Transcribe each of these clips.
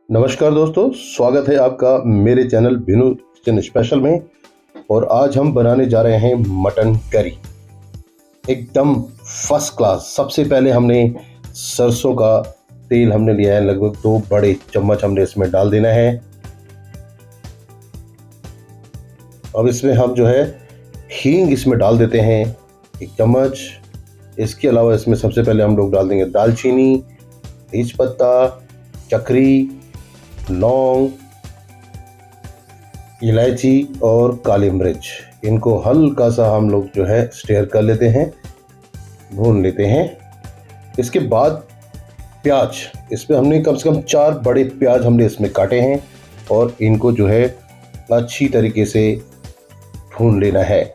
नमस्कार दोस्तों, स्वागत है आपका मेरे चैनल बिनू किचन स्पेशल में। और आज हम बनाने जा रहे हैं मटन करी, एकदम फर्स्ट क्लास। सबसे पहले हमने सरसों का तेल हमने लिया है, लगभग 2 बड़े चम्मच हमने इसमें डाल देना है। अब इसमें हम जो है हींग इसमें डाल देते हैं 1 चम्मच। इसके अलावा इसमें सबसे पहले हम लोग डाल देंगे दालचीनी, तेजपत्ता, चक्री, लौंग, इलायची और काली मिर्च। इनको हल्का सा हम लोग जो है स्टेयर कर लेते हैं, भून लेते हैं। इसके बाद प्याज, इसमें हमने कम से कम 4 बड़े प्याज हमने इसमें काटे हैं और इनको जो है अच्छी तरीके से भून लेना है।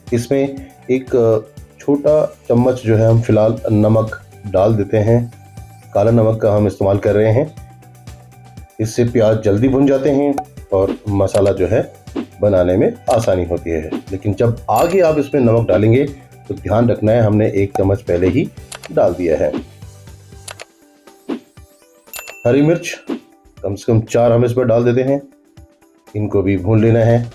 इसमें एक छोटा चम्मच जो है हम फिलहाल नमक डाल देते हैं। काला नमक का हम इस्तेमाल कर रहे हैं, इससे प्याज जल्दी भुन जाते हैं और मसाला जो है बनाने में आसानी होती है। लेकिन जब आगे आप इसमें नमक डालेंगे तो ध्यान रखना है, हमने 1 चम्मच पहले ही डाल दिया है। हरी मिर्च कम से कम 4 हम इसमें डाल देते हैं, इनको भी भून लेना है।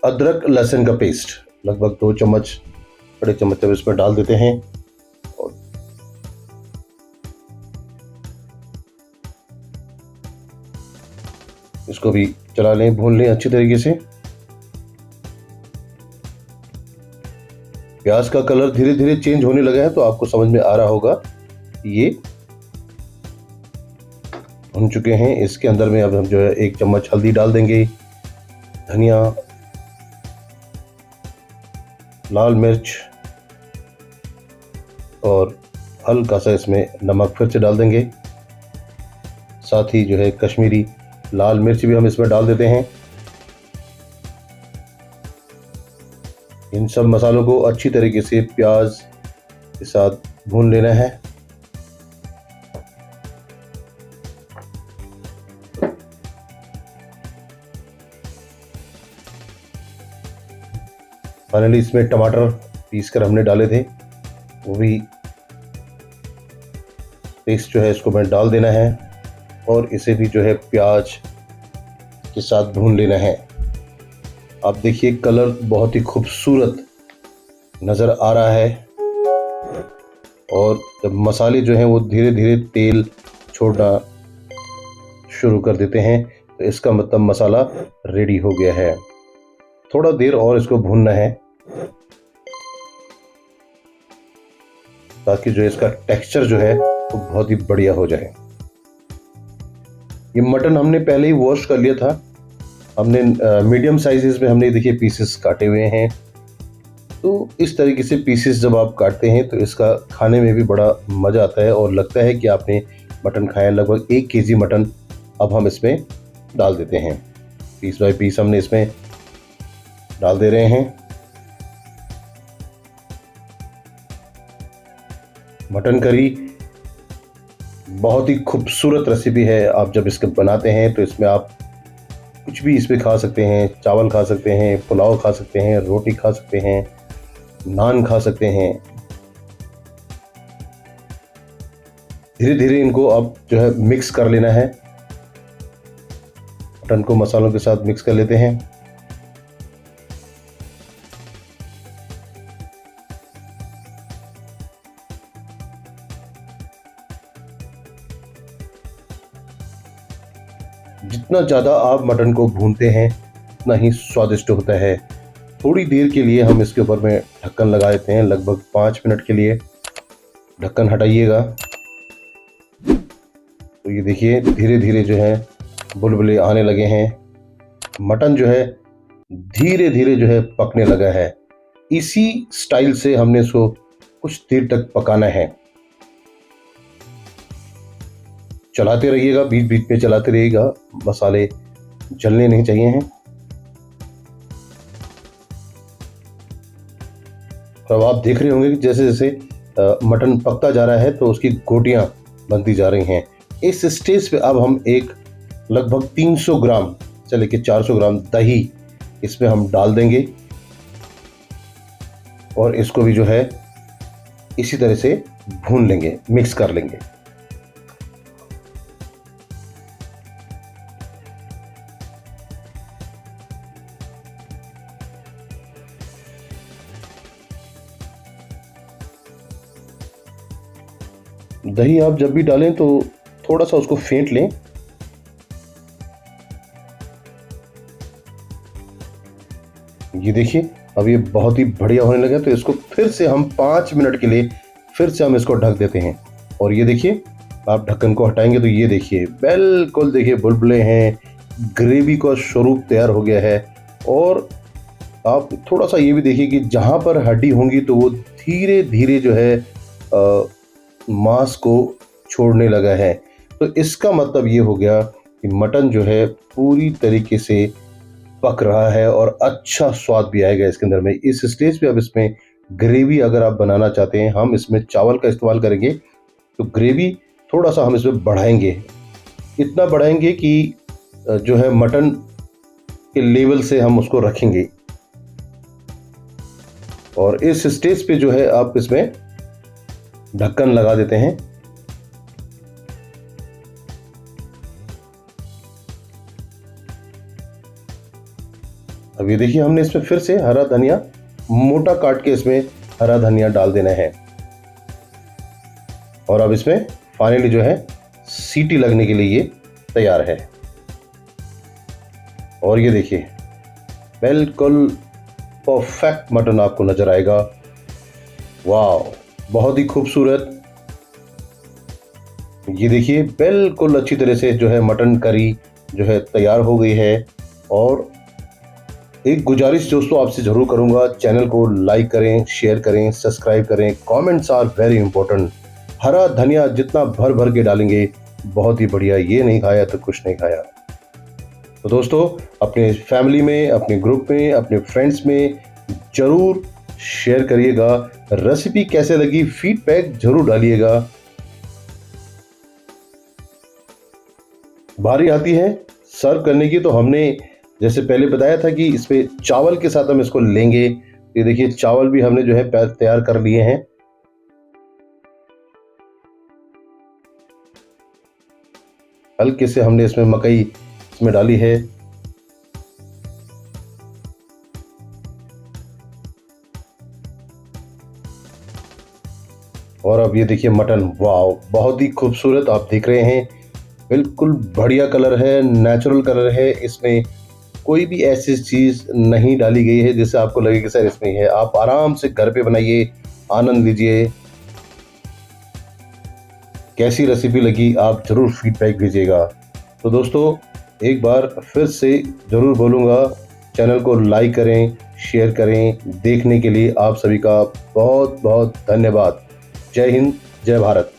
अदरक लहसुन का पेस्ट लगभग 2 चम्मच बड़े चम्मच अब इसमें डाल देते हैं और इसको भी चला लें, भून लें अच्छी तरीके से। प्याज का कलर धीरे धीरे चेंज होने लगा है तो आपको समझ में आ रहा होगा ये भुन चुके हैं। इसके अंदर में अब हम जो है 1 चम्मच हल्दी डाल देंगे, धनिया, लाल मिर्च और हल्का सा इसमें नमक फिर से डाल देंगे। साथ ही जो है कश्मीरी लाल मिर्च भी हम इसमें डाल देते हैं। इन सब मसालों को अच्छी तरीके से प्याज के साथ भून लेना है। फाइनली इसमें टमाटर पीस कर हमने डाले थे, वो भी पेस्ट जो है इसको मैं डाल देना है और इसे भी जो है प्याज के साथ भून लेना है। आप देखिए कलर बहुत ही खूबसूरत नज़र आ रहा है और जब मसाले जो हैं वो धीरे धीरे तेल छोड़ना शुरू कर देते हैं तो इसका मतलब मसाला रेडी हो गया है। थोड़ा देर और इसको भूनना है ताकि जो इसका टेक्सचर जो है वो बहुत ही बढ़िया हो जाए। ये मटन हमने पहले ही वॉश कर लिया था, हमने मीडियम साइजेस में हमने देखिए पीसेस काटे हुए हैं। तो इस तरीके से पीसेस जब आप काटते हैं तो इसका खाने में भी बड़ा मज़ा आता है और लगता है कि आपने मटन खाया। लगभग 1 केजी मटन अब हम इसमें डाल देते हैं, पीस बाय पीस हमने इसमें डाल दे रहे हैं। मटन करी बहुत ही खूबसूरत रेसिपी है। आप जब इसको बनाते हैं तो इसमें आप कुछ भी इसमें खा सकते हैं, चावल खा सकते हैं, पुलाव खा सकते हैं, रोटी खा सकते हैं, नान खा सकते हैं। धीरे धीरे इनको अब जो है मिक्स कर लेना है, मटन को मसालों के साथ मिक्स कर लेते हैं। जितना ज़्यादा आप मटन को भूनते हैं उतना ही स्वादिष्ट होता है। थोड़ी देर के लिए हम इसके ऊपर में ढक्कन लगा देते हैं, लगभग 5 मिनट के लिए। ढक्कन हटाइएगा तो ये देखिए धीरे धीरे जो है बुलबुले आने लगे हैं। मटन जो है धीरे धीरे जो है पकने लगा है। इसी स्टाइल से हमने इसको कुछ देर तक पकाना है। चलाते रहिएगा, बीच बीच में चलाते रहिएगा, मसाले जलने नहीं चाहिए हैं। अब आप देख रहे होंगे कि जैसे जैसे मटन पकता जा रहा है तो उसकी गोटियां बनती जा रही हैं। इस स्टेज पे अब हम एक लगभग 300 ग्राम से लेकर 400 ग्राम दही इसमें हम डाल देंगे और इसको भी जो है इसी तरह से भून लेंगे, मिक्स कर लेंगे। दही आप जब भी डालें तो थोड़ा सा उसको फेंट लें। ये देखिए अब ये बहुत ही बढ़िया होने लगा, तो इसको फिर से हम 5 मिनट के लिए फिर से हम इसको ढक देते हैं। और ये देखिए आप ढक्कन को हटाएंगे तो ये देखिए बिल्कुल देखिए बुलबुले हैं, ग्रेवी का स्वरूप तैयार हो गया है। और आप थोड़ा सा ये भी देखिए कि जहाँ पर हड्डी होंगी तो वो धीरे धीरे जो है मांस को छोड़ने लगा है। तो इसका मतलब ये हो गया कि मटन जो है पूरी तरीके से पक रहा है और अच्छा स्वाद भी आएगा इसके अंदर में। इस स्टेज पे अब इसमें ग्रेवी अगर आप बनाना चाहते हैं, हम इसमें चावल का इस्तेमाल करेंगे, तो ग्रेवी थोड़ा सा हम इसमें बढ़ाएंगे। इतना बढ़ाएंगे कि जो है मटन के लेवल से हम उसको रखेंगे। और इस स्टेज पे जो है आप इसमें ढक्कन लगा देते हैं। अब ये देखिए हमने इसमें फिर से हरा धनिया मोटा काट के इसमें हरा धनिया डाल देना है। और अब इसमें फाइनली जो है सीटी लगने के लिए ये तैयार है। और ये देखिए बिल्कुल परफेक्ट मटन आपको नजर आएगा। वाह, बहुत ही खूबसूरत। ये देखिए बिल्कुल अच्छी तरह से जो है मटन करी जो है तैयार हो गई है। और एक गुजारिश दोस्तों आपसे जरूर करूंगा, चैनल को लाइक करें, शेयर करें, सब्सक्राइब करें। Comments are very important. हरा धनिया जितना भर भर के डालेंगे बहुत ही बढ़िया, ये नहीं खाया तो कुछ नहीं खाया। तो दोस्तों अपने फैमिली में, अपने ग्रुप में, अपने फ्रेंड्स में जरूर शेयर करिएगा। रेसिपी कैसे लगी फीडबैक जरूर डालिएगा। बारी आती है सर्व करने की, तो हमने जैसे पहले बताया था कि इसमें चावल के साथ हम इसको लेंगे। ये देखिए चावल भी हमने जो है तैयार कर लिए हैं। हल्के से हमने इसमें मकई इसमें डाली है। और अब ये देखिए मटन, वाह बहुत ही खूबसूरत आप देख रहे हैं, बिल्कुल बढ़िया कलर है, नेचुरल कलर है। इसमें कोई भी ऐसी चीज़ नहीं डाली गई है जिससे आपको लगे कि सर इसमें है। आप आराम से घर पे बनाइए, आनंद लीजिए। कैसी रेसिपी लगी आप ज़रूर फीडबैक दीजिएगा। तो दोस्तों एक बार फिर से ज़रूर बोलूँगा, चैनल को लाइक करें, शेयर करें। देखने के लिए आप सभी का बहुत बहुत धन्यवाद। जय हिंद, जय भारत।